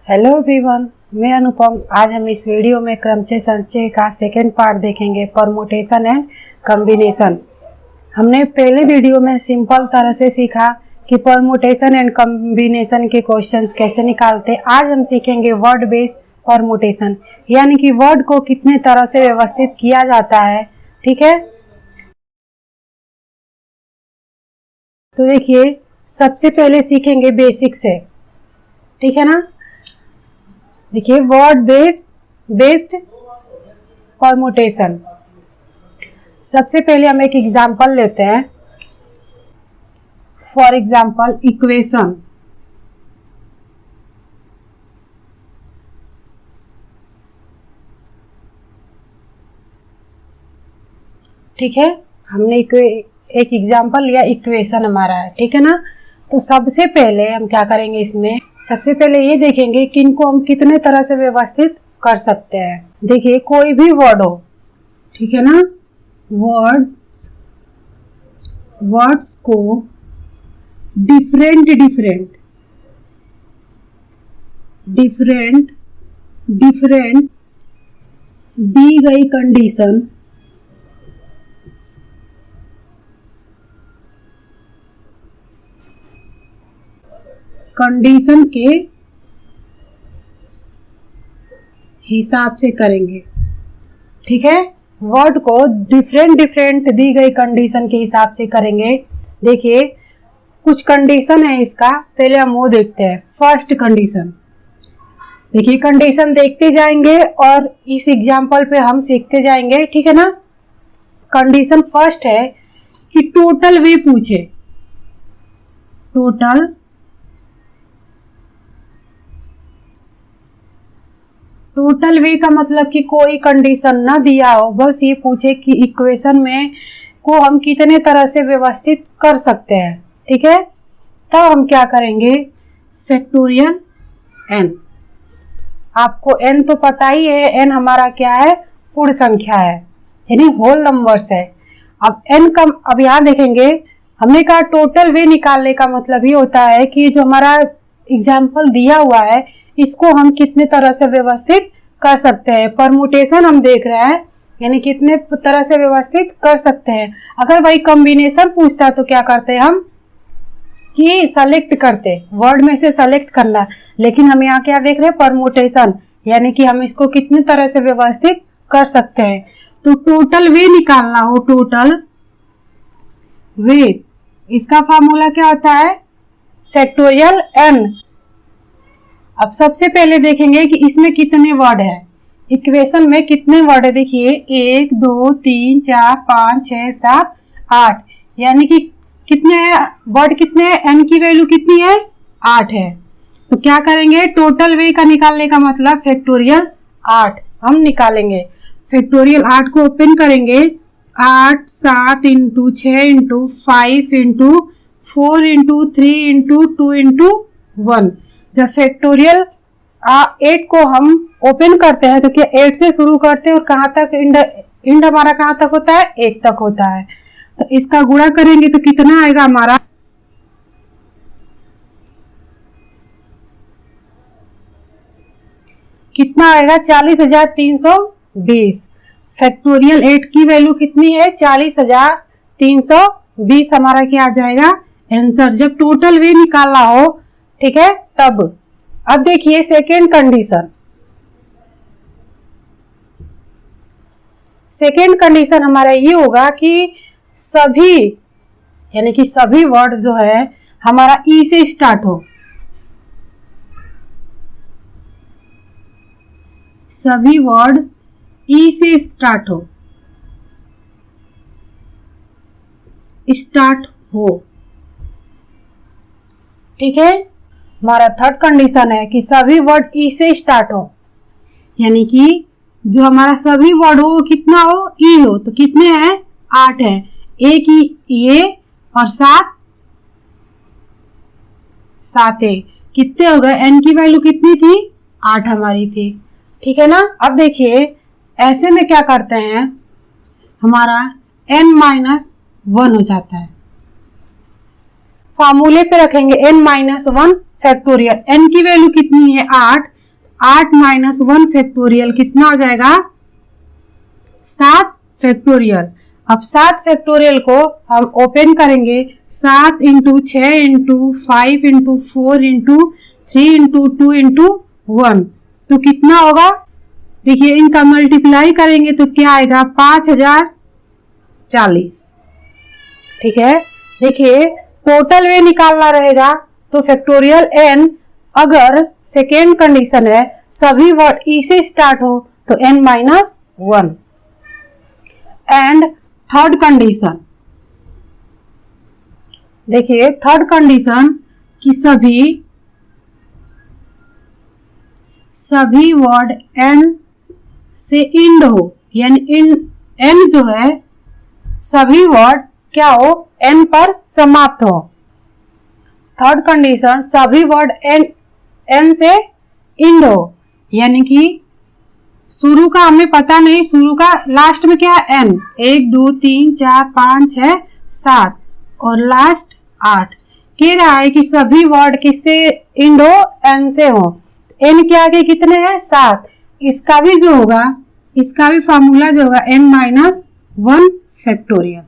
Hello everyone, मैं अनुपम। आज हम इस वीडियो में क्रमचय संचय का सेकेंड पार्ट देखेंगे, परमुटेशन एंड कॉम्बिनेशन। हमने पहले वीडियो में सिंपल तरह से सीखा कि परमुटेशन एंड कॉम्बिनेशन के क्वेश्चंस कैसे निकालते। आज हम सीखेंगे वर्ड बेस्ड परमुटेशन, यानी कि वर्ड को कितने तरह से व्यवस्थित किया जाता है। ठीक है, तो देखिए सबसे पहले सीखेंगे बेसिक से। ठीक है ना, देखिए वर्ड बेस्ड परमुटेशन। सबसे पहले हम एक एग्जांपल लेते हैं। For example equation. ठीक है, हमने एक एग्जांपल लिया, इक्वेशन हमारा है। ठीक है ना, तो सबसे पहले हम क्या करेंगे, इसमें सबसे पहले ये देखेंगे कि इनको हम कितने तरह से व्यवस्थित कर सकते हैं। देखिए कोई भी वर्ड हो, ठीक है ना, वर्ड्स को डिफरेंट दी गई कंडीशन के हिसाब से करेंगे। ठीक है, वर्ड को डिफरेंट दी गई कंडीशन के हिसाब से करेंगे। देखिए कुछ कंडीशन है इसका, पहले हम वो देखते हैं। फर्स्ट कंडीशन, देखिए कंडीशन देखते जाएंगे और इस एग्जाम्पल पे हम सीखते जाएंगे। ठीक है ना, कंडीशन फर्स्ट है कि टोटल वे पूछे। टोटल वे का मतलब कि कोई कंडीशन ना दिया हो, बस ये पूछे कि इक्वेशन में को हम कितने तरह से व्यवस्थित कर सकते हैं। ठीक है, तब हम क्या करेंगे, फैक्टोरियल n। आपको n तो पता ही है, n हमारा क्या है, पूर्ण संख्या है, यानी होल नंबर्स है। अब n का अब यहाँ देखेंगे, हमने कहा टोटल वे निकालने का मतलब ये होता है कि जो हमारा एग्जाम्पल दिया हुआ है इसको हम कितने तरह से व्यवस्थित कर सकते हैं। परमुटेशन हम देख रहे हैं, यानी कितने तरह से व्यवस्थित कर सकते हैं। अगर वही कॉम्बिनेशन पूछता है तो क्या करते हैं हम कि सेलेक्ट करते, वर्ड में से सेलेक्ट करना। लेकिन हम यहाँ क्या देख रहे हैं, परमुटेशन, यानी कि हम इसको कितने तरह से व्यवस्थित कर सकते हैं। तो टोटल वे निकालना हो, टोटल वे, इसका फॉर्मूला क्या होता है, फैक्टोरियल n। अब सबसे पहले देखेंगे कि इसमें कितने वर्ड है, इक्वेशन में कितने वर्ड है। देखिए 1 2 3 4 5 6 7 8, यानी कि कितने वर्ड कितने हैं, n की वैल्यू कितनी है, 8 है। तो क्या करेंगे, टोटल वे का निकालने का मतलब फैक्टोरियल 8 हम निकालेंगे। फैक्टोरियल 8 को ओपन करेंगे, 8 7 into 6 into 5 into 4 into 3 into 2 into 1। जब फैक्टोरियल 8 को हम ओपन करते हैं तो क्या 8 से शुरू करते हैं और कहाँ तक इंड हमारा कहाँ तक होता है, 1 तक होता है। तो इसका गुणा करेंगे तो कितना आएगा हमारा, कितना आएगा, 40,320। फैक्टोरियल 8 की वैल्यू कितनी है, 40,320 हमारा क्या आ जाएगा आंसर, जब टोटल वे निकालना हो। ठीक है, तब अब देखिए सेकेंड कंडीशन। सेकेंड कंडीशन हमारा ये होगा कि सभी, यानी कि सभी वर्ड जो है हमारा ई से स्टार्ट हो। सभी वर्ड ई से स्टार्ट हो। ठीक है, हमारा थर्ड कंडीशन है कि सभी वर्ड ई से स्टार्ट हो, यानी कि जो हमारा सभी वर्ड हो कितना हो, ई हो। तो कितने हैं, 8 है, एक ये और 7 है, कितने हो गए, n की वैल्यू कितनी थी, 8 हमारी थी। ठीक है ना, अब देखिए ऐसे में क्या करते हैं, हमारा n-1 हो जाता है। फार्मूले पे रखेंगे n-1 फैक्टोरियल। n की वैल्यू कितनी है 8, 8 माइनस 1 फैक्टोरियल कितना हो जाएगा? 7 फैक्टोरियल। अब 7 फैक्टोरियल को हम ओपन करेंगे, 7 into 6 into 5 into 4 into 3 into 2 into 1, तो कितना होगा? देखिए इनका मल्टीप्लाई करेंगे तो क्या आएगा? 5040। ठीक है, देखिए टोटल वे निकालना रहेगा तो फैक्टोरियल n, अगर सेकेंड कंडीशन है सभी वर्ड ई से स्टार्ट हो तो n minus 1। And third condition, देखिए थर्ड कंडीशन कि सभी वर्ड n से इंड हो, यानी n जो है सभी वर्ड क्या हो? n पर समाप्त हो। थर्ड कंडीशन, सभी वर्ड n से इंड हो, यानी कि शुरू का हमें पता नहीं, शुरू का लास्ट में क्या है? n, 1 2 3 4 5 6 7 और लास्ट 8। कह रहा है कि सभी वर्ड किससे इंड हो? n से हो। n के आगे कितने हैं? 7। इसका भी जो होगा, इसका भी फॉर्मूला जो होगा n माइनस 1 फैक्टोरियल।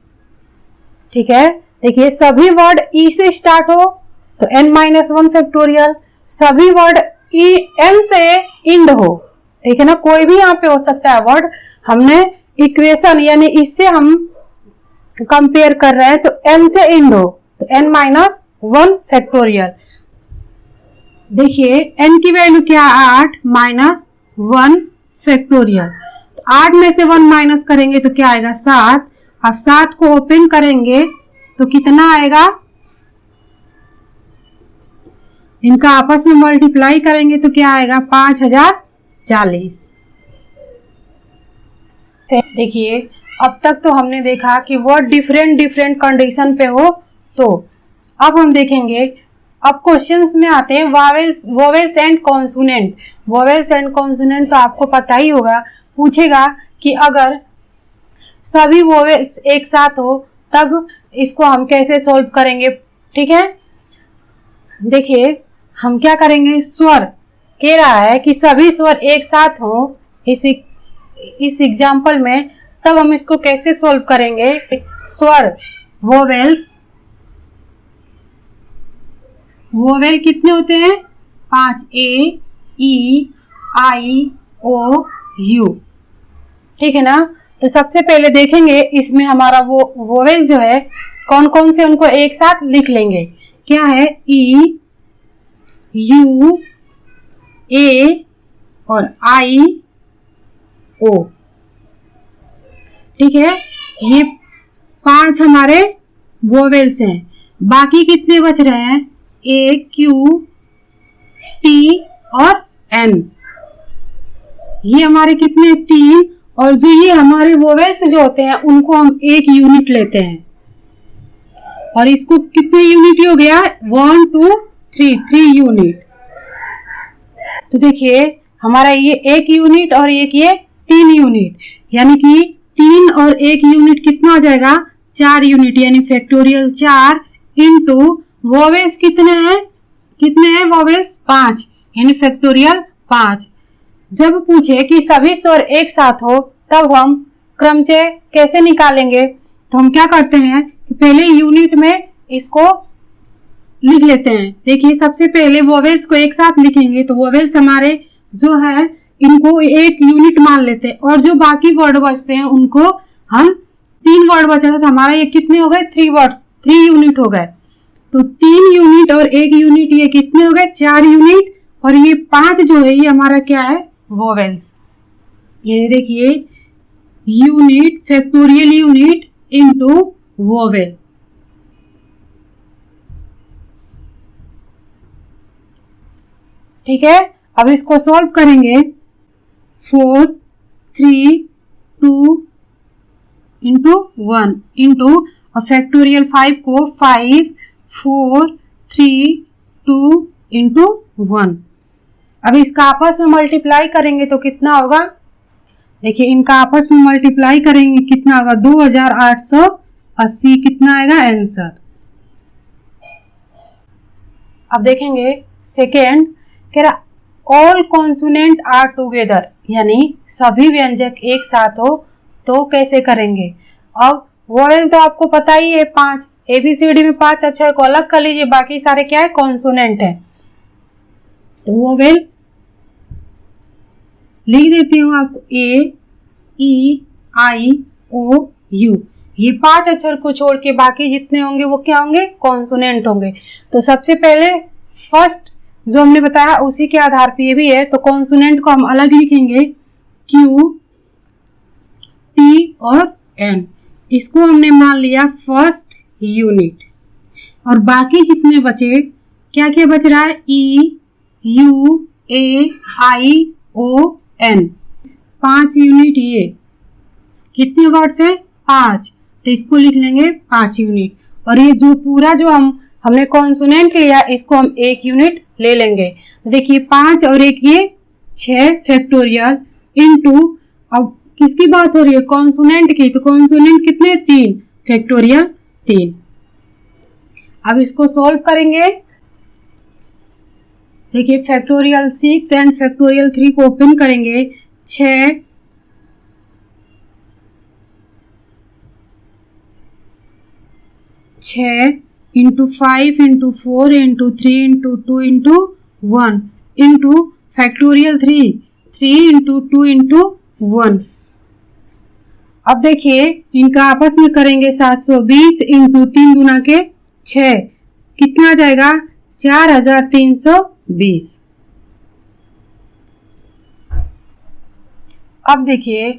ठीक है, देखिए सभी वर्ड ई से स्टार्ट हो तो n माइनस 1 फैक्टोरियल, सभी वर्ड n से इंड हो, ठीक है ना, कोई भी यहाँ पे हो सकता है वर्ड। हमने इक्वेशन यानी इससे हम कंपेयर कर रहे हैं तो n से इंड हो तो n माइनस 1 फैक्टोरियल। देखिए n की वैल्यू क्या है? 8 माइनस 1 फैक्टोरियल। 8 में से 1 माइनस करेंगे तो क्या आएगा? 7। अब 7 को ओपन करेंगे तो कितना आएगा? इनका आपस में मल्टीप्लाई करेंगे तो क्या आएगा? 5040। देखिए अब तक तो हमने देखा कि वर्ड डिफरेंट कंडीशन पे हो, तो अब हम देखेंगे, अब क्वेश्चंस में आते हैं vowels and consonant. Vowels and consonant तो आपको पता ही होगा, पूछेगा कि अगर सभी वोवेल्स एक साथ हो तब इसको हम कैसे सॉल्व करेंगे। ठीक है, देखिए हम क्या करेंगे, स्वर कह रहा है कि सभी स्वर एक साथ हो इस एग्जाम्पल में, तब हम इसको कैसे सॉल्व करेंगे। स्वर वोवेल कितने होते हैं? 5, A, E, I, O, U। ठीक है ना, तो सबसे पहले देखेंगे इसमें हमारा वो वोवेल जो है कौन कौन से, उनको एक साथ लिख लेंगे। क्या है? E, U, A और I, O। ठीक है, ये 5 हमारे वोवेल्स हैं। बाकी कितने बच रहे हैं? A, Q, T और N। ये हमारे कितने? 3। और जो ये हमारे वोवेल्स जो होते हैं उनको हम 1 यूनिट लेते हैं, और इसको कितने यूनिट हो गया? 1 2 3 यूनिट। तो देखिए हमारा ये 1 यूनिट और एक ये 3 यूनिट, यानी कि 3 और 1 यूनिट कितना हो जाएगा? 4 यूनिट, यानी फैक्टोरियल 4 इंटू वोवेल्स कितने हैं वोवेल्स? 5, यानी फैक्टोरियल 5। जब पूछे कि सभी स्वर एक साथ हो तब हम क्रमचय कैसे निकालेंगे, तो हम क्या करते हैं कि पहले यूनिट में इसको लिख लेते हैं। देखिए सबसे पहले वोवेल्स को एक साथ लिखेंगे तो वोवेल्स हमारे जो है इनको 1 यूनिट मान लेते हैं, और जो बाकी वर्ड बचते हैं उनको हम 3 वर्ड बचा था तो हमारा ये कितने हो गए? 3 यूनिट हो गए। तो 3 यूनिट और 1 यूनिट ये कितने हो गए? 4 यूनिट। और ये 5 जो है ये हमारा क्या है? वोवेल्स। ये देखिए unit, factorial unit into vowel. ठीक है, अब इसको सॉल्व करेंगे। 4 3 2 इंटू 1 इंटू फैक्टोरियल 5 को 5 4 3 2 इंटू 1। अब इसका आपस में मल्टीप्लाई करेंगे तो कितना होगा? देखिए इनका आपस में मल्टीप्लाई करेंगे कितना होगा? 2880। कितना आएगा आंसर? अब देखेंगे सेकेंड, कह रहा ऑल कॉन्सोनेंट आर टुगेदर, यानी सभी व्यंजक एक साथ हो तो कैसे करेंगे। अब वोवेल तो आपको पता ही है 5, ABCD में 5 अक्षर को अलग कर लीजिए, बाकी सारे क्या है कॉन्सोनेंट है। तो वोवेल लिख देती हूँ आपको A, E, I, O, U। ये 5 अक्षर को छोड़ के बाकी जितने होंगे वो क्या होंगे कॉन्सोनेंट होंगे। तो सबसे पहले फर्स्ट जो हमने बताया उसी के आधार पे ये भी है, तो कॉन्सोनेंट को हम अलग लिखेंगे Q, T और N। इसको हमने मान लिया फर्स्ट यूनिट, और बाकी जितने बचे क्या क्या बच रहा है E, U, A, I, O, N। 5 unit, ये कितने वर्ड्स है 5, तो इसको लिख लेंगे 5 यूनिट। और ये जो पूरा जो हमने कॉन्सोनेंट लिया इसको हम 1 यूनिट ले लेंगे। देखिए 5 और 1 ये 6 फैक्टोरियल इनटू, अब किसकी बात हो रही है कॉन्सोनेंट की, तो कॉन्सोनेंट कितने 3 फैक्टोरियल 3। अब इसको सॉल्व करेंगे। देखिए फैक्टोरियल 6 एंड फैक्टोरियल 3 को ओपन करेंगे। 6 into 5 into 4 into 3 into 2 into 1 into factorial 3 into 2 into 1। अब देखिए इनका आपस में करेंगे 720 इंटू 3 गुना के 6, कितना आ जाएगा 4320। अब देखिए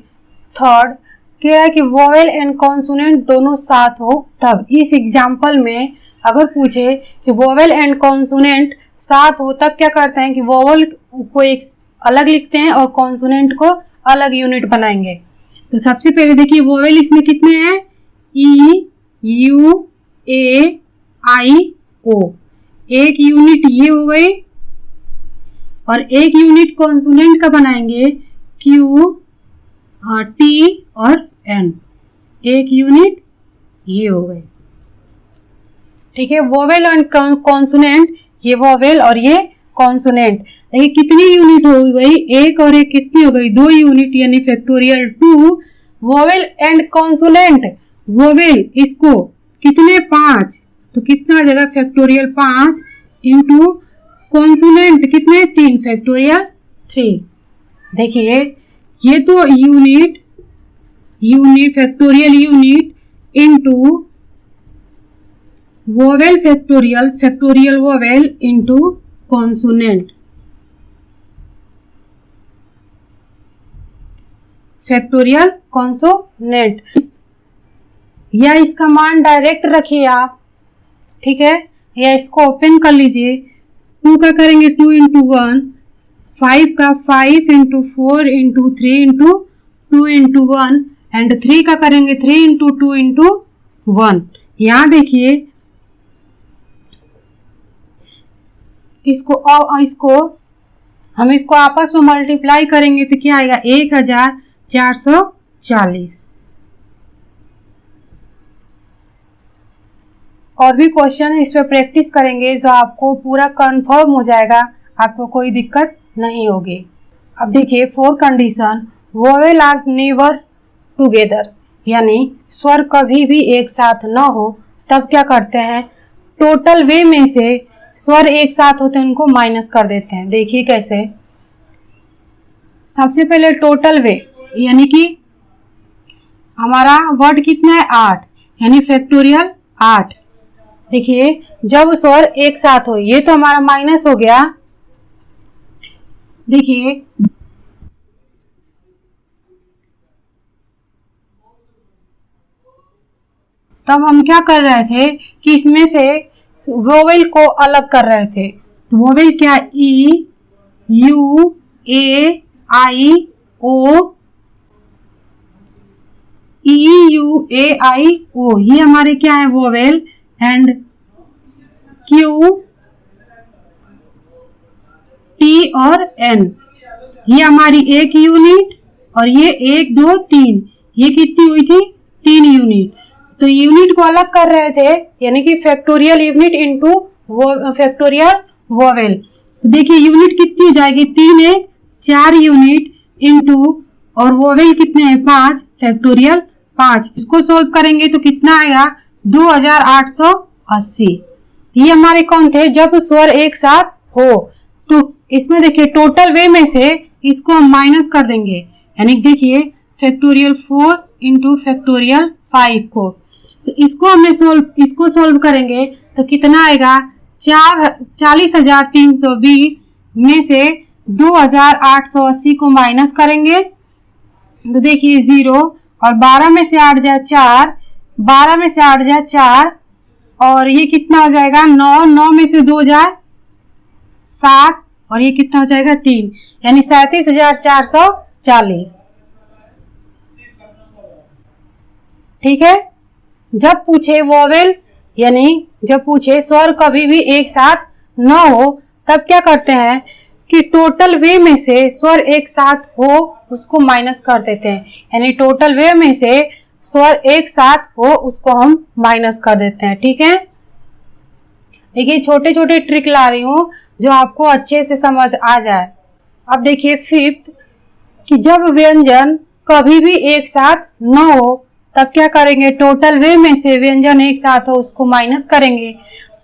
थर्ड क्या है कि वोवेल एंड कॉन्सोनेंट दोनों साथ हो तब। इस एग्जाम्पल में अगर पूछे कि वोवेल एंड कॉन्सोनेंट साथ हो तब क्या करते हैं कि वोवेल को एक अलग लिखते हैं और कॉन्सोनेंट को अलग यूनिट बनाएंगे। तो सबसे पहले देखिए वोवेल इसमें कितने हैं E, U, A, I, O। एक यूनिट ये हो गई, और एक यूनिट कॉन्सोनेंट का बनाएंगे Q, T और N। एक यूनिट ये हो गई, ठीक है। वोवेल एंड कॉन्सोनेंट, ये वोवेल और ये कॉन्सोनेंट। देखिए कितनी यूनिट हो गई, एक और एक कितनी हो गई 2 यूनिट, यानी factorial 2। Vowel and consonant, vowel इसको कितने 5, तो कितना आ जाएगा फैक्टोरियल 5 इंटू कॉन्सोनेंट कितने 3 फैक्टोरियल 3। देखिए ये तो unit factorial unit into vowel factorial vowel into consonant factorial consonant, या इसका मान डायरेक्ट रखिए आप, ठीक है, या इसको ओपन कर लीजिए। 2 का करेंगे 2 इंटू 1, 5 का 5 into 4 into 3 into 2 into 1, and 3 का करेंगे 3 इंटू 2 इंटू 1। यहां देखिए इसको हम इसको आपस में मल्टीप्लाई करेंगे तो क्या आएगा 1440। और भी क्वेश्चन इस पे प्रैक्टिस करेंगे जो आपको पूरा कंफर्म हो जाएगा, आपको कोई दिक्कत नहीं होगी। अब देखिए 4 condition, vowel are never together, यानी स्वर कभी भी एक साथ न हो तब क्या करते हैं टोटल वे में से स्वर एक साथ होते हैं उनको माइनस कर देते हैं। देखिए कैसे, सबसे पहले टोटल वे यानी कि हमारा वर्ड कितना है 8, यानी फैक्टोरियल 8। देखिए जब स्वर एक साथ हो, ये तो हमारा माइनस हो गया। देखिए तब हम क्या कर रहे थे कि इसमें से वोवेल को अलग कर रहे थे। तो वोवेल क्या E, U, A, I, O, E, U, A, I, O, ये हमारे क्या है वोवेल, एंड Q, T और N ये हमारी एक यूनिट, और ये 1 2 3 ये कितनी हुई थी 3 यूनिट। तो यूनिट को अलग कर रहे थे, यानी कि factorial unit into factorial vowel. तो देखिए यूनिट कितनी हो जाएगी, 3 है 4 यूनिट इंटू और वोवेल कितने हैं 5 फैक्टोरियल 5। इसको सोल्व करेंगे तो कितना आएगा 2880। ये हमारे कौन थे, जब स्वर एक साथ हो। तो इसमें देखिए टोटल वे में से इसको हम माइनस कर देंगे, यानी देखिए फैक्टोरियल 4 इंटू फैक्टोरियल 5 को, तो इसको सोल्व करेंगे तो कितना आएगा 40,320 में से 2880 को माइनस करेंगे तो देखिए 0 और 12 में से 8 जाए 4, 12 में से 8 जाए 4 और ये कितना हो जाएगा 9, 9 में से 2 जाए 7 और ये कितना हो जाएगा 3, यानी 37,440। ठीक है। जब पूछे वोवेल्स यानी जब पूछे स्वर कभी भी एक साथ न हो तब क्या करते हैं कि टोटल वे में से स्वर एक साथ हो उसको माइनस कर देते हैं, यानी टोटल वे में से स्वर एक साथ हो उसको हम माइनस कर देते हैं। ठीक है। देखिए छोटे छोटे ट्रिक ला रही हूँ जो आपको अच्छे से समझ आ जाए। अब देखिए फिफ्थ कि जब व्यंजन कभी भी एक साथ न हो तब क्या करेंगे, टोटल वे में से व्यंजन एक साथ हो उसको माइनस करेंगे।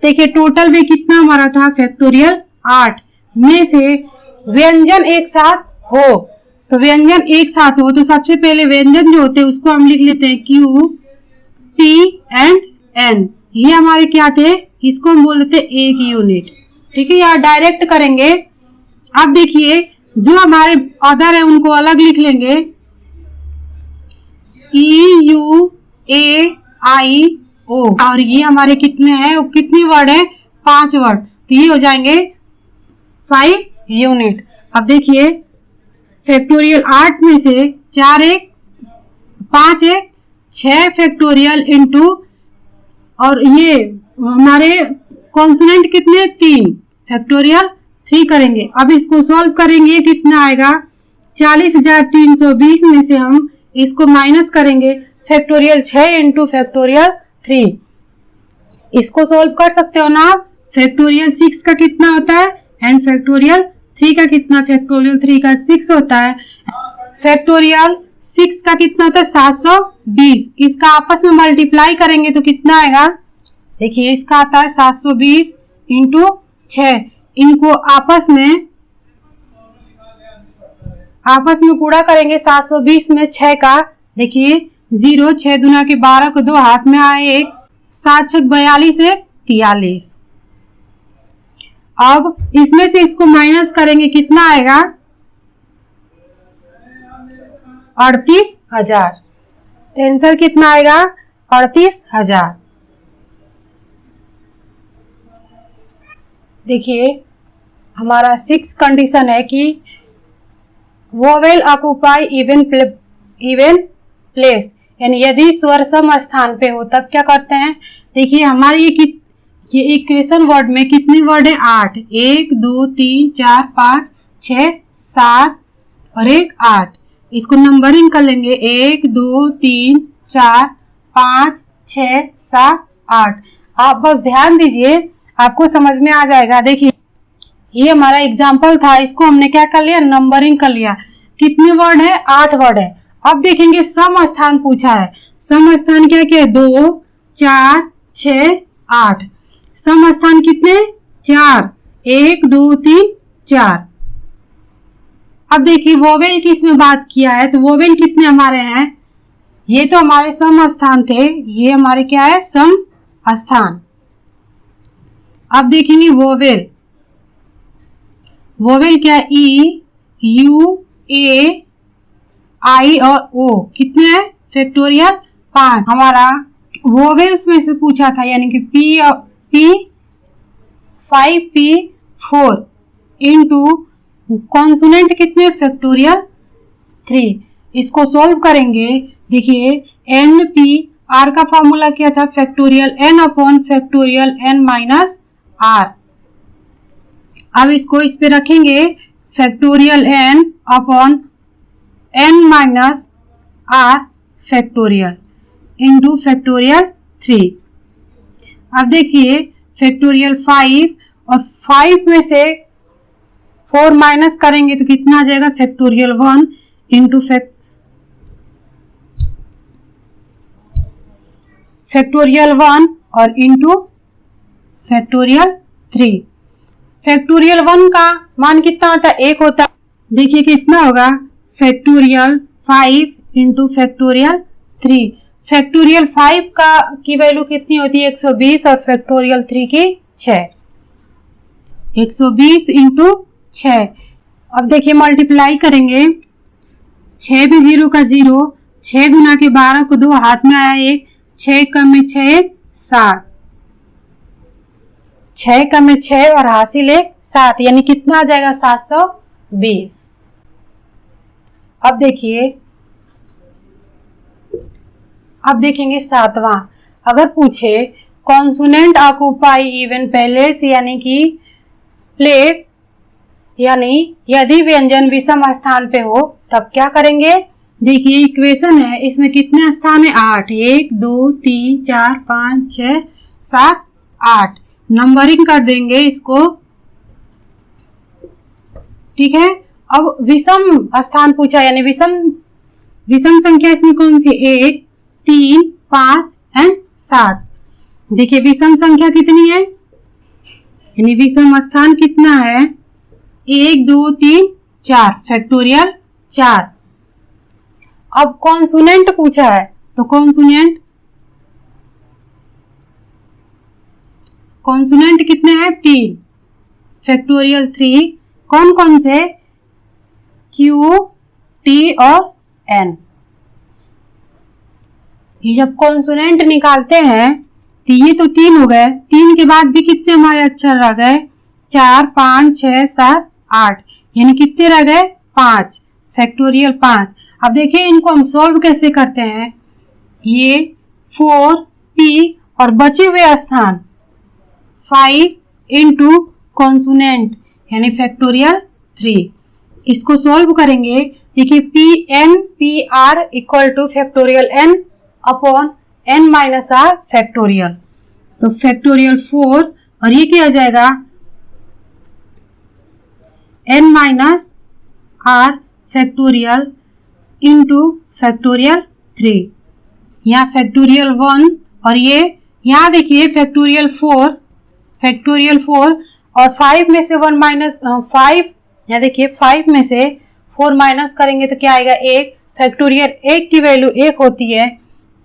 देखिए टोटल वे कितना हमारा था फैक्टोरियल 8 में से व्यंजन एक साथ हो, तो व्यंजन एक साथ हो तो सबसे पहले व्यंजन जो होते हैं उसको हम लिख लेते हैं Q, T एंड N। ये हमारे क्या थे, इसको हम बोल देते हैं एक यूनिट। ठीक है, यहाँ डायरेक्ट करेंगे। अब देखिए जो हमारे अदर है उनको अलग लिख लेंगे, EUAIO और ये हमारे कितने हैं, कितनी वर्ड है 5 वर्ड, तो ये हो जाएंगे 5 यूनिट। अब देखिए फैक्टोरियल 8 में से 4 एक 5 एक 6 फैक्टोरियल इंटू और ये हमारे कॉन्सोनेंट कितने 3 फैक्टोरियल 3 करेंगे। अब इसको सॉल्व करेंगे कितना आएगा 40,320 में से हम इसको माइनस करेंगे फैक्टोरियल 6 इंटू फैक्टोरियल 3। इसको सॉल्व कर सकते हो ना आप। फैक्टोरियल 6 का कितना होता है एंड फैक्टोरियल 3 का कितना, फैक्टोरियल 3 का 6 होता है, फैक्टोरियल 6 का कितना होता है 720। इसका आपस में मल्टीप्लाई करेंगे तो कितना आएगा, देखिए इसका आता है 720 इंटू 6। इनको आपस में गुणा करेंगे 720 में 6 का, देखिए 0 6 दुना के 12 को 2 हाथ में आए 1, 7 6 42 है 43। अब इसमें से इसको माइनस करेंगे कितना आएगा 38,000। तो आंसर कितना आएगा 38,000। देखिए हमारा 6 कंडीशन है कि वोवेल ऑक्युपाई इवन प्लेस, यानी यदि स्वर सम स्थान पे हो तब क्या करते हैं। देखिए हमारी ये इक्वेशन वर्ड में कितने वर्ड है 8, 1 2 3 4 5 6 7 और 1 8। इसको नंबरिंग कर लेंगे 1 2 3 4 5 6 7 8। आप बस ध्यान दीजिए आपको समझ में आ जाएगा। देखिए ये हमारा एग्जाम्पल था, इसको हमने क्या कर लिया नंबरिंग कर लिया। कितने वर्ड है 8 वर्ड है। अब देखेंगे सम स्थान पूछा है, सम स्थान क्या क्या है 2 4 6 8। सम स्थान कितने 4, 1 2 3 4। अब देखिए वोवेल की इसमें बात किया है तो वोवेल कितने हमारे हैं, ये तो हमारे सम स्थान थे, ये हमारे क्या है सम स्थान। अब देखेंगे वोवेल क्या है E U A I और O कितने हैं फैक्टोरियल 5। हमारा वोवेल्स में से पूछा था यानी कि P 5P 4 इंटू कॉन्सोनेंट कितने फैक्टोरियल 3। इसको सॉल्व करेंगे। देखिए NP R का फॉर्मूला क्या था factorial N upon factorial N minus R। अब इसको इस पे रखेंगे factorial N upon N minus R factorial into factorial 3। अब देखिए फैक्टोरियल 5 और 5 में से 4 माइनस करेंगे तो कितना आ जाएगा, फैक्टोरियल 1 इंटू फैक्टोरियल 1 और इंटू फैक्टोरियल 3। फैक्टोरियल 1 का मान कितना होता है, 1 होता है। देखिए कितना होगा, फैक्टोरियल 5 इंटू फैक्टोरियल 3। फैक्टोरियल 5 का की वैल्यू कितनी होती है, 120 और फैक्टोरियल 3 की 6। 120 इंटू 6। अब देखिए मल्टीप्लाई करेंगे, 6 भी 0 का 0, 6 गुना के 12 को 2, हाथ में आया 1, 6 कम में 6 7, 6 कम में 6 और हासिल 1 7, यानी कितना आ जाएगा, 720। अब देखिए, अब देखेंगे 7वां। अगर पूछे कॉन्सोनेंट ऑक्यूपाई इवन प्लेस यानी कि प्लेस, यानी यदि व्यंजन विषम स्थान पे हो तब क्या करेंगे। देखिए इक्वेशन है, इसमें कितने स्थान है, 8, 1 2 3 4 5 6 7 8। नंबरिंग कर देंगे इसको, ठीक है। अब विषम स्थान पूछा, यानी विषम संख्या इसमें कौन सी, 1 3 5 एंड 7। देखिए विषम संख्या कितनी है, यानी विषम स्थान कितना है, 1 2 3 4, फैक्टोरियल 4। अब कॉन्सोनेंट पूछा है, तो कॉन्सोनेंट कितने हैं, 3, फैक्टोरियल 3। कौन कौन से, Q T और N। ये जब कॉन्सोनेंट निकालते हैं तो ये तो 3 हो गए, 3 के बाद भी कितने हमारे अक्षर रह गए, 4 5 6 7 8, यानी कितने रह गए, 5, फैक्टोरियल 5। अब देखिए इनको हम सॉल्व कैसे करते हैं, ये 4 P और बचे हुए स्थान 5 इंटू कॉन्सोनेंट यानी फैक्टोरियल 3। इसको सॉल्व करेंगे, देखिए PR equal two factorial n upon n minus r factorial. तो फैक्टोरियल 4 और ये क्या हो जाएगा, n minus r factorial into factorial 3। यहाँ फैक्टोरियल 1 और ये यहाँ देखिए फैक्टोरियल 4 और 5 में से 1 माइनस 5, यहाँ देखिए 5 में से 4 माइनस करेंगे तो क्या आएगा, 1। फैक्टोरियल 1 की वैल्यू 1 होती है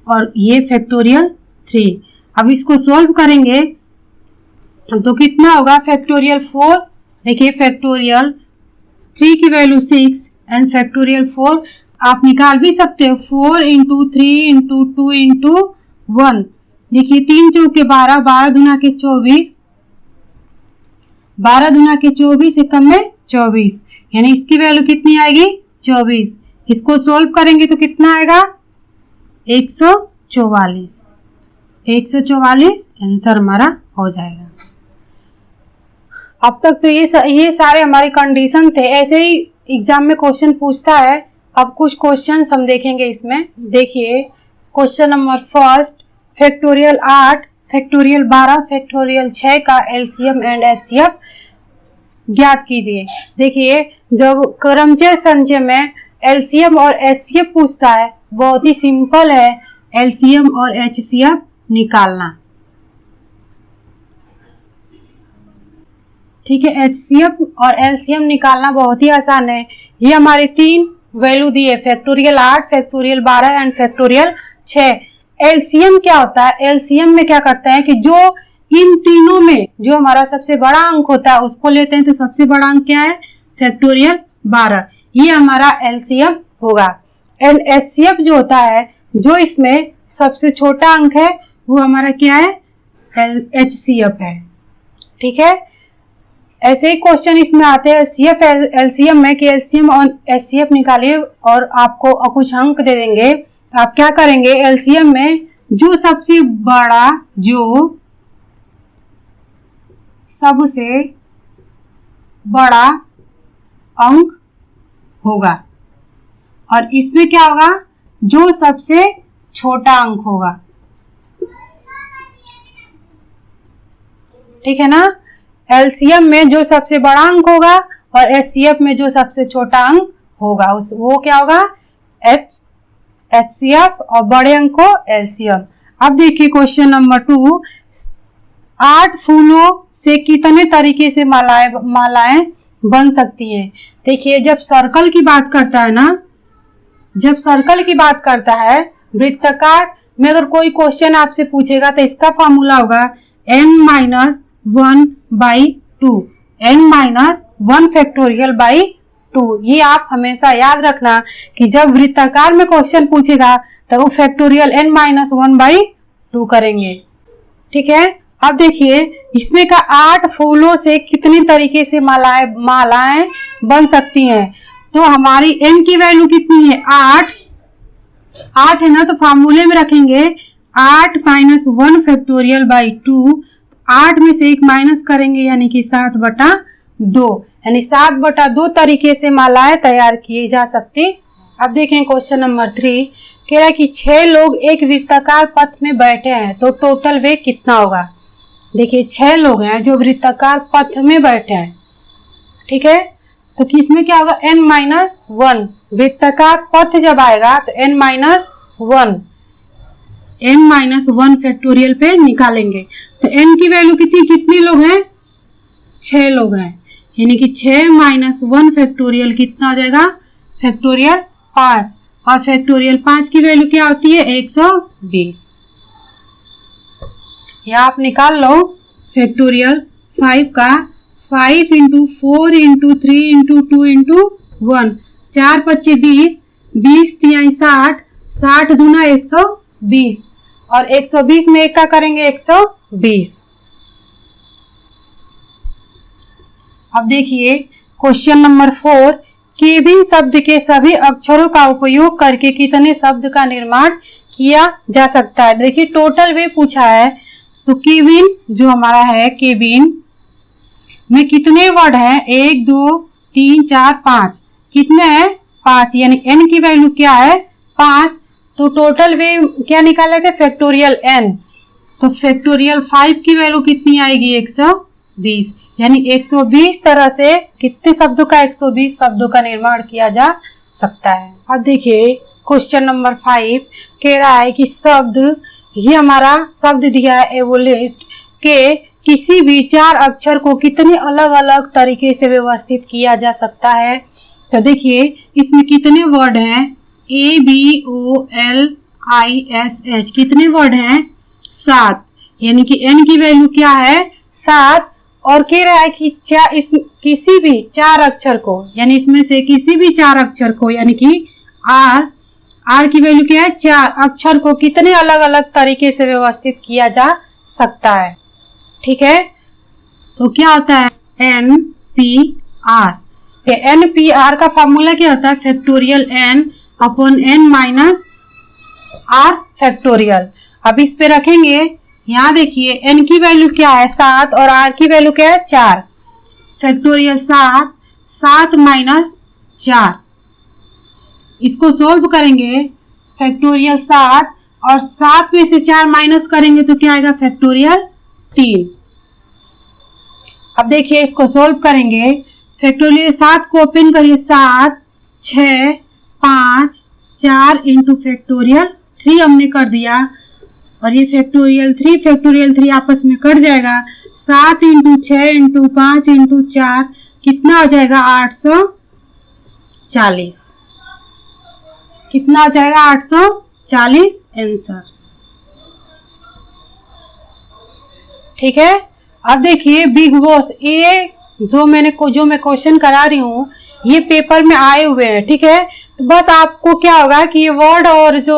और ये फैक्टोरियल 3। अब इसको सॉल्व करेंगे तो कितना होगा, फैक्टोरियल 4, देखिए फैक्टोरियल 3 की वैल्यू 6 एंड फैक्टोरियल 4 आप निकाल भी सकते हो, 4 इंटू 3 इंटू 2 इंटू 1। देखिए 3 चौके 12, 12 दुना के 24, 12 दुना के 24 एकम में 24, यानी इसकी वैल्यू कितनी आएगी, 24। इसको सोल्व करेंगे तो कितना आएगा, 144। 144 आंसर हमारा हो जाएगा। अब तक तो ये सारे हमारे कंडीशन थे, ऐसे ही एग्जाम में क्वेश्चन पूछता है। अब कुछ क्वेश्चन हम देखेंगे इसमें। देखिए question number first, factorial 8, factorial 12, factorial 6 का एलसीएम एंड एचसीएफ ज्ञात कीजिए। देखिए जब क्रमचय संचय में एलसीएम और एचसीएफ पूछता है, बहुत ही सिंपल है एलसीएम और एचसीएफ निकालना, ठीक है। एचसीएफ और एलसीएम निकालना बहुत ही आसान है। ये हमारे 3 वैल्यू दिए, factorial 8, factorial 12 and factorial 6। LCM क्या होता है, एलसीएम में क्या करते हैं कि जो इन तीनों में जो हमारा सबसे बड़ा अंक होता है उसको लेते हैं, तो सबसे बड़ा अंक क्या है, फैक्टोरियल 12, ये हमारा एलसीएम होगा। एंड एचसीएफ जो होता है, जो इसमें सबसे छोटा अंक है वो हमारा क्या है, एचसीएफ है, ठीक है। ऐसे ही क्वेश्चन इसमें आते हैं सीएफ एलसीएम में कि एलसीएम और एचसीएफ निकालिए और आपको कुछ अंक दे देंगे। तो आप क्या करेंगे, एलसीएम में जो सबसे बड़ा अंक होगा और इसमें क्या होगा, जो सबसे छोटा अंक होगा, ठीक है ना। एलसीएम में जो सबसे बड़ा अंक होगा और HCF में जो सबसे छोटा अंक होगा उस वो क्या होगा HCF और बड़े अंक को LCM। अब देखिए क्वेश्चन नंबर 2, 8 फूलों से कितने तरीके से मालाएं बन सकती हैं। देखिए जब सर्कल की बात करता है ना, जब सर्कल की बात करता है वृत्ताकार में अगर कोई क्वेश्चन आपसे पूछेगा तो इसका फॉर्मूला होगा n-1/2, n-1 फैक्टोरियल बाई 2। ये आप हमेशा याद रखना कि जब वृत्ताकार में क्वेश्चन पूछेगा तो वो फैक्टोरियल n-1/2 करेंगे। ठीक है, अब देखिए इसमें का 8 फूलों से कितने तरीके से मालाएं बन सकती हैं। तो हमारी n की वैल्यू कितनी है 8 है ना, तो फार्मूले में रखेंगे 8-1 फैक्टोरियल बाई 2। 8 में से 1 माइनस करेंगे यानी कि 7/2, यानी 7/2 तरीके से मालाएं तैयार किए जा सकती। अब देखें क्वेश्चन नंबर 3, कह रहा है कि 6 लोग एक वृत्ताकार पथ में बैठे हैं तो टोटल वेग कितना होगा। देखिए 6 लोग हैं जो वृत्ताकार पथ में बैठे हैं। ठीक है, तो किसमें क्या होगा n-1, वृत्ताकार पथ जब आएगा तो n-1 फैक्टोरियल पे निकालेंगे। तो n की वैल्यू कितनी लोग हैं 6 लोग हैं, यानी कि 6-1 फैक्टोरियल कितना हो जाएगा फैक्टोरियल 5, और फैक्टोरियल 5 की वैल्यू क्या होती है 120। या आप निकाल लो फैक्टोरियल 5 का 5 × 4 × 3 × 2 × 1, 4×5 20, 20×3 60, 60 दूना 120, और 120 में एक का करेंगे 120। अब देखिए क्वेश्चन नंबर 4, केबिन शब्द के सभी अक्षरों का उपयोग करके कितने शब्द का निर्माण किया जा सकता है। देखिए टोटल वे पूछा है, तो केबिन जो हमारा है केबिन में कितने वर्ड हैं 1 2 3 4 5, कितने हैं 5, यानी n की वैल्यू क्या है 5। तो टोटल वे क्या निकाले थे फैक्टोरियल n, तो फैक्टोरियल 5 की वैल्यू कितनी आएगी 120, यानी 120 तरह से कितने शब्दों का 120 शब्दों का निर्माण किया जा सकता है। अब देखिए क्वेश्चन नंबर 5 कह रहा है कि शब्द, ये हमारा शब्द दिया है एवोलिस्ट के किसी भी 4 अक्षर को कितने अलग अलग तरीके से व्यवस्थित किया जा सकता है। तो देखिए इसमें कितने वर्ड हैं ABOLISH, कितने वर्ड हैं 7, यानी कि n की वैल्यू क्या है 7। और कह रहा है कि किसी भी 4 अक्षर को, यानी इसमें से किसी भी 4 अक्षर को, यानी कि R की वैल्यू क्या है 4 अक्षर को कितने अलग अलग तरीके से व्यवस्थित किया जा सकता है। ठीक है, तो क्या होता है NPR। NPR का फॉर्मूला क्या होता है फैक्टोरियल n/n - r फैक्टोरियल। अब इस पे रखेंगे, यहाँ देखिए n की वैल्यू क्या है 7 और r की वैल्यू क्या है 4, फैक्टोरियल 7 4, इसको सोल्व करेंगे फैक्टोरियल 7 और 7 में से 4 माइनस करेंगे तो क्या आएगा फैक्टोरियल 3। अब देखिए इसको सोल्व करेंगे, फैक्टोरियल 7 को ओपन करिए 7 6 5 4 × फैक्टोरियल 3 हमने कर दिया, और ये फैक्टोरियल 3 आपस में कट जाएगा, 7 × 6 × 5 × 4 कितना हो जाएगा 840, कितना हो जाएगा 840 आंसर। ठीक है, अब देखिए बिग बॉस, ये जो मैं क्वेश्चन करा रही हूँ ये पेपर में आए हुए हैं। ठीक है, तो बस आपको क्या होगा कि ये वर्ड और जो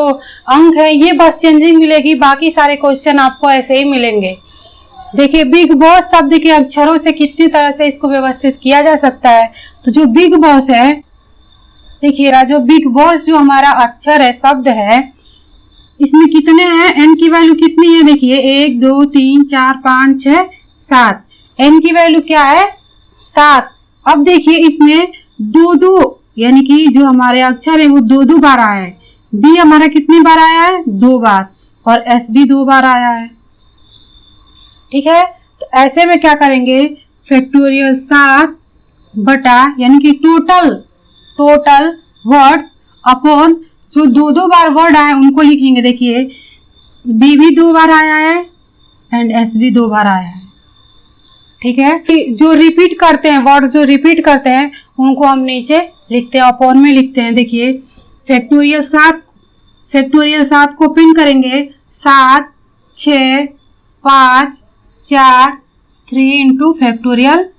अंक है ये बस चेंजिंग मिलेगी, बाकी सारे क्वेश्चन आपको ऐसे ही मिलेंगे। देखिए बिग बॉस शब्द के अक्षरों से कितनी तरह से इसको व्यवस्थित किया जा सकता है। तो जो बिग बॉस है, देखिएगा जो बिग बॉस जो हमारा अक्षर है शब्द है, इसमें कितने हैं n की वैल्यू कितनी है, देखिए 1 2 3 4 5 6 7, n की वैल्यू क्या है 7। अब देखिए इसमें 2 यानी कि जो हमारे अक्षर है वो 2 बार आया है, b हमारा कितनी बार आया है 2 बार, और s भी 2 बार आया है। ठीक है, तो ऐसे में क्या करेंगे फैक्टोरियल 7 बटा यानी कि टोटल वर्ड्स अपॉन जो दो बार वर्ड आए उनको लिखेंगे। देखिए बी भी 2 बार आया है एंड एस भी 2 बार आया है, ठीक है। कि जो रिपीट करते हैं वर्ड, जो रिपीट करते हैं उनको हम नीचे लिखते हैं, अपॉन में लिखते हैं। देखिए फैक्टोरियल 7 को पिन करेंगे 7 6 5 4 3 इंटू फैक्टोरियल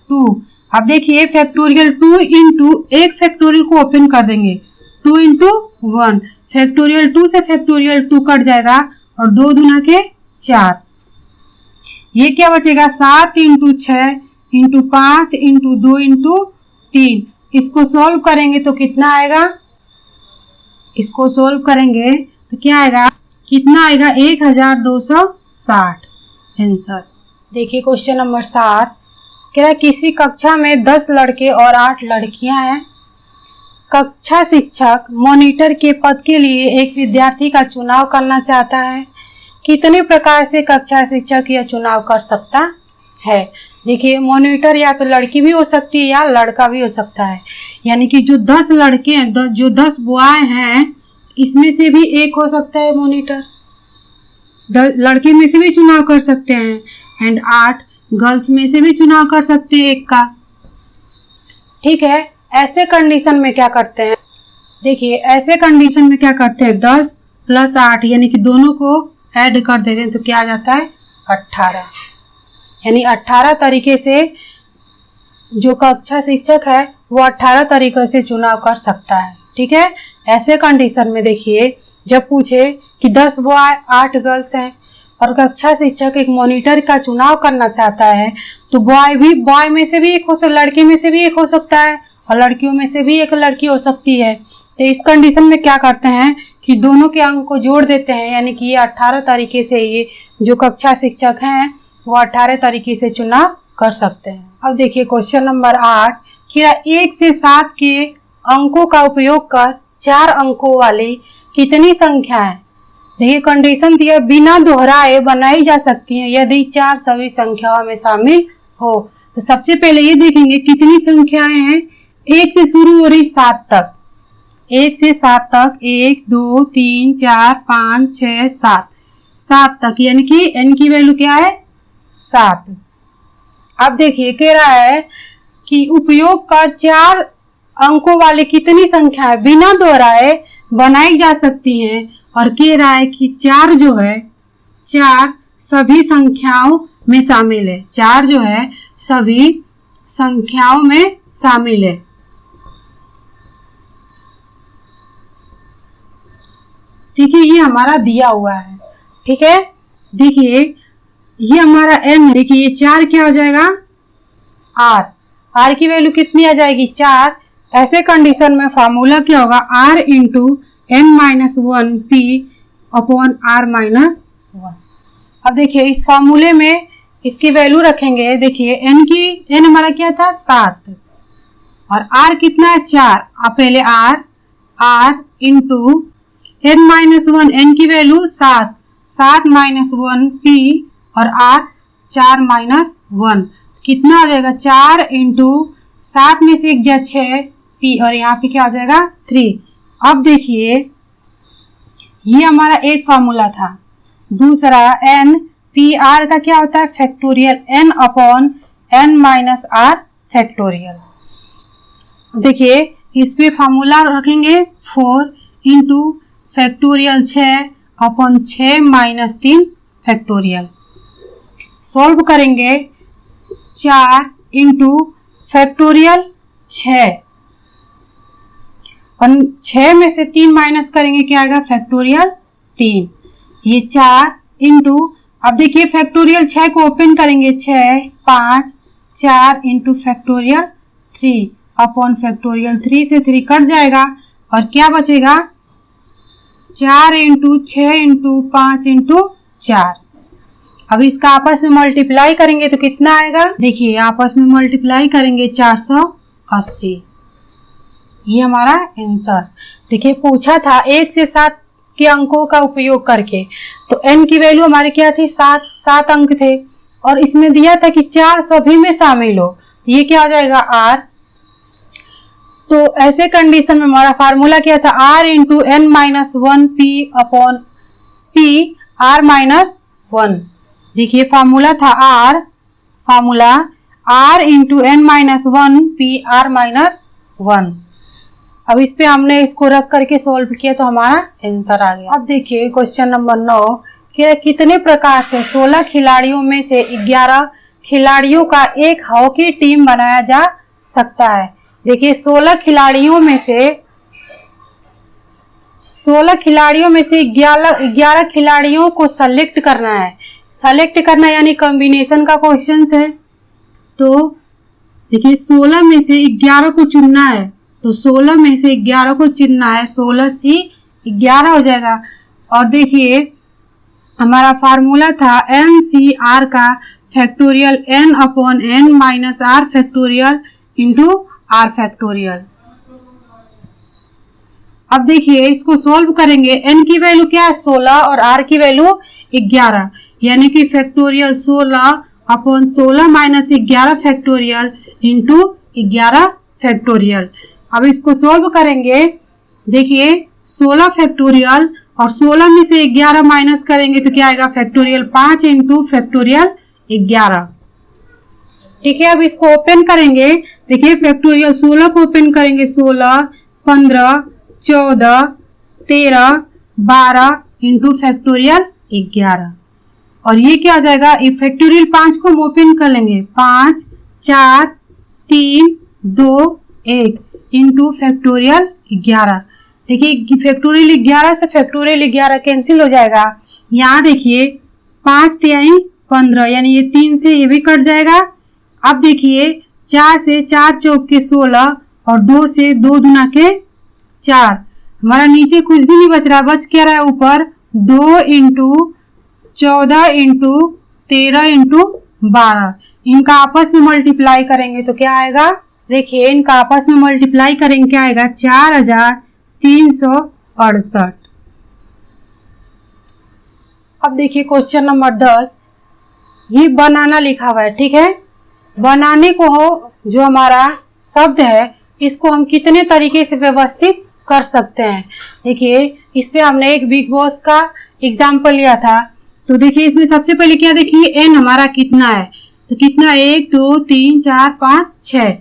2। अब देखिए फैक्टोरियल 2 इंटू एक फैक्टोरियल को ओपन कर देंगे 2 इंटू 1, फैक्टोरियल 2 से फैक्टोरियल 2 कट जाएगा और 2 दूना के 4, ये क्या बचेगा 7 इंटू 6 इंटू 5 इंटू 2 इंटू 3। इसको सोल्व करेंगे तो कितना आएगा, इसको सोल्व करेंगे तो क्या आएगा, कितना आएगा 1260 आंसर। देखिए क्वेश्चन नंबर 7 कह रहा है किसी कक्षा में 10 लड़के और 8 लड़कियां हैं। कक्षा शिक्षक मॉनिटर के पद के लिए एक विद्यार्थी का चुनाव करना चाहता है। कितने प्रकार से कक्षा शिक्षक यह चुनाव कर सकता है। देखिए मॉनिटर या तो लड़की भी हो सकती है या लड़का भी हो सकता है, यानी कि जो 10 लड़के हैं, जो 10 बॉय हैं, इसमें से भी एक हो सकता है मॉनिटर, लड़के में से भी चुनाव कर सकते हैं एंड 8 गर्ल्स में से भी चुनाव कर सकते हैं एक का, ठीक है। ऐसे कंडीशन में क्या करते हैं, देखिए ऐसे कंडीशन में क्या करते हैं 10 प्लस 8 यानी कि दोनों को ऐड कर देते हैं तो क्या आ जाता है 18, यानी 18 तरीके से जो कक्षा शिक्षक है वो 18 तरीके से चुनाव कर सकता है, ठीक है। ऐसे कंडीशन में देखिए जब पूछे कि 10 बॉय 8 गर्ल्स हैं और कक्षा शिक्षक एक मॉनिटर का चुनाव करना चाहता है तो बॉय में से भी एक हो, लड़के में से भी एक हो सकता है और लड़कियों में से भी एक लड़की हो सकती है। तो इस कंडीशन में क्या करते हैं कि दोनों के अंक को जोड़ देते हैं, यानी कि ये 18 तरीके से ये जो कक्षा शिक्षक हैं वो 18 तरीके से चुनाव कर सकते हैं। अब देखिए क्वेश्चन नंबर 8 कि 1 से 7 के अंकों का उपयोग कर 4 अंकों वाली कितनी संख्याएं, देखिए कंडीशन दिया बिना दोहराए बनाई जा सकती हैं यदि 4 सभी संख्याओं में शामिल हो। तो सबसे पहले ये देखेंगे कितनी संख्याएं हैं, 1 से शुरू हो रही 7 तक, 1 से 7 तक 1 2 3 4 5 6 7 तक, यानी कि n की वैल्यू क्या है 7। अब देखिए कह रहा है कि उपयोग कर 4 अंकों वाली कितनी संख्याएं बिना दोहराए बनाई जा सकती हैं, और कह रहा है कि 4 जो है 4 सभी संख्याओं में शामिल है, 4 जो है सभी संख्याओं में शामिल है। ठीक है, ये हमारा दिया हुआ है, ठीक है। देखिए ये हमारा n है, देखिए ये 4 क्या हो जाएगा r की वैल्यू कितनी आ जाएगी 4। ऐसे कंडीशन में फार्मूला क्या होगा r into n-1 p upon r-1। अब देखिए इस फार्मूले में इसकी वैल्यू रखेंगे, देखिए n हमारा क्या था 7 और r कितना है 4। अब पहले r इंटू n-1, n की वैल्यू 7 -1 p और r 4-1 कितना आ जाएगा 4 इंटू 7 में से 1 जा 6 p और यहाँ पे क्या आ जाएगा 3। अब देखिए ये हमारा एक फार्मूला था। दूसरा n p r का क्या होता है factorial n upon n minus r factorial. देखिए इस पे फार्मूला रखेंगे 4 into factorial 6 upon 6 minus 3 factorial. Solve करेंगे 4 इंटू फैक्टोरियल 6 और 6 में से 3 माइनस करेंगे क्या आएगा फैक्टोरियल 3। ये 4 इंटू, अब देखिए फैक्टोरियल 6 को ओपन करेंगे 6 5 4 इंटू फैक्टोरियल 3 अपॉन फैक्टोरियल 3 से 3 कट जाएगा और क्या बचेगा 4 इंटू 6 इंटू 5 इंटू 4। अब इसका आपस में मल्टीप्लाई करेंगे तो कितना आएगा, देखिए आपस में मल्टीप्लाई करेंगे 480। ये हमारा आंसर। देखिए पूछा था 1 से 7 के अंकों का उपयोग करके, तो n की वैल्यू हमारी क्या थी 7 अंक थे और इसमें दिया था कि 4 सभी में शामिल हो, ये क्या हो जाएगा r। तो ऐसे कंडीशन में हमारा फार्मूला क्या था, r into n minus 1 p upon p r minus 1। देखिए फार्मूला था formula r into n minus 1 p r minus 1। अब इस पे हमने इसको रख करके सोल्व किया तो हमारा आंसर आ गया। अब देखिए क्वेश्चन नंबर 9 कि कितने प्रकार से 16 खिलाड़ियों में से 11 खिलाड़ियों का एक हॉकी टीम बनाया जा सकता है। देखिए 16 खिलाड़ियों में से 11 खिलाड़ियों को सेलेक्ट करना है। सेलेक्ट करना यानी कॉम्बिनेशन का क्वेश्चन है। तो देखिए 16 में से 11 को चुनना है, तो 16 में से 11 को चुनना है, 16 से 11 हो जाएगा। और देखिए हमारा फार्मूला था एन सी आर का factorial n upon n minus r factorial into r factorial. अब देखिए इसको सोल्व करेंगे, n की वैल्यू क्या है 16 और r की वैल्यू 11, यानी कि factorial 16 upon 16 minus 11 factorial into 11 factorial. अब इसको सोल्व करेंगे, देखिए 16 फैक्टोरियल और 16 में से 11 माइनस करेंगे तो क्या आएगा फैक्टोरियल 5 इंटू फैक्टोरियल 11। ठीक है, अब इसको ओपन करेंगे, देखिए फैक्टोरियल 16 को ओपन करेंगे, 16 15 14 13 12 इंटू फैक्टोरियल 11। और ये क्या आ जाएगा, फैक्टोरियल 5 को हम ओपन कर लेंगे, 5 4 3 2 1 इंटू फैक्टोरियल 11। देखिए फैक्टोरियल 11 से फैक्टोरियल 11 कैंसिल हो जाएगा। यहाँ देखिए 5 3 15 यानी ये 3 से ये भी कट जाएगा। अब देखिए 4 से 4 चौक के 16 और 2 से 2 दूना के 4, हमारा नीचे कुछ भी नहीं बच रहा, बच क्या रहा है ऊपर 2 इंटू 14 इंटू 13 इंटू 12। इनका आपस में मल्टीप्लाई करेंगे तो क्या आएगा, देखिए इनका आपस में मल्टीप्लाई करेंगे क्या आएगा 4368। अब देखिए क्वेश्चन नंबर 10, ये बनाना लिखा हुआ है। ठीक है, बनाने को जो हमारा शब्द है इसको हम कितने तरीके से व्यवस्थित कर सकते हैं। देखिए इस पे हमने एक बिग बॉस का एग्जाम्पल लिया था। तो देखिए इसमें सबसे पहले क्या देखिए एन हमारा कितना है, तो कितना 1 2 3 4 5 6,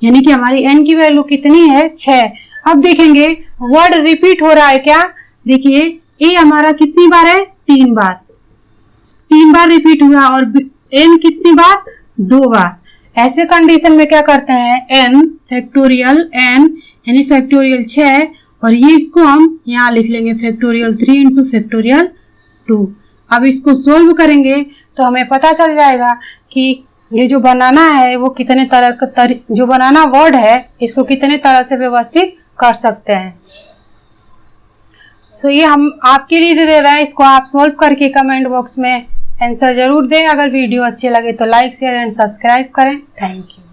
यानी कि हमारी एन की वैल्यू कितनी है 6। अब देखेंगे वर्ड रिपीट हो रहा है क्या, देखिए ए हमारा कितनी बार है 3 बार, 3 बार रिपीट हुआ और एन कितनी बार 2 बार। ऐसे कंडीशन में क्या करते हैं एन फैक्टोरियल एन यानी फैक्टोरियल 6 और ये इसको हम यहाँ लिख लेंगे फैक्टोरियल 3 इंटू फैक्टोरियल 2। अब इसको सोल्व करेंगे तो हमें पता चल जाएगा कि ये जो बनाना है वो कितने तरह जो बनाना वर्ड है इसको कितने तरह से व्यवस्थित कर सकते हैं। सो ये हम आपके लिए दे रहे हैं, इसको आप सोल्व करके कमेंट बॉक्स में आंसर जरूर दें। अगर वीडियो अच्छे लगे तो लाइक शेयर एंड सब्सक्राइब करें। Thank you.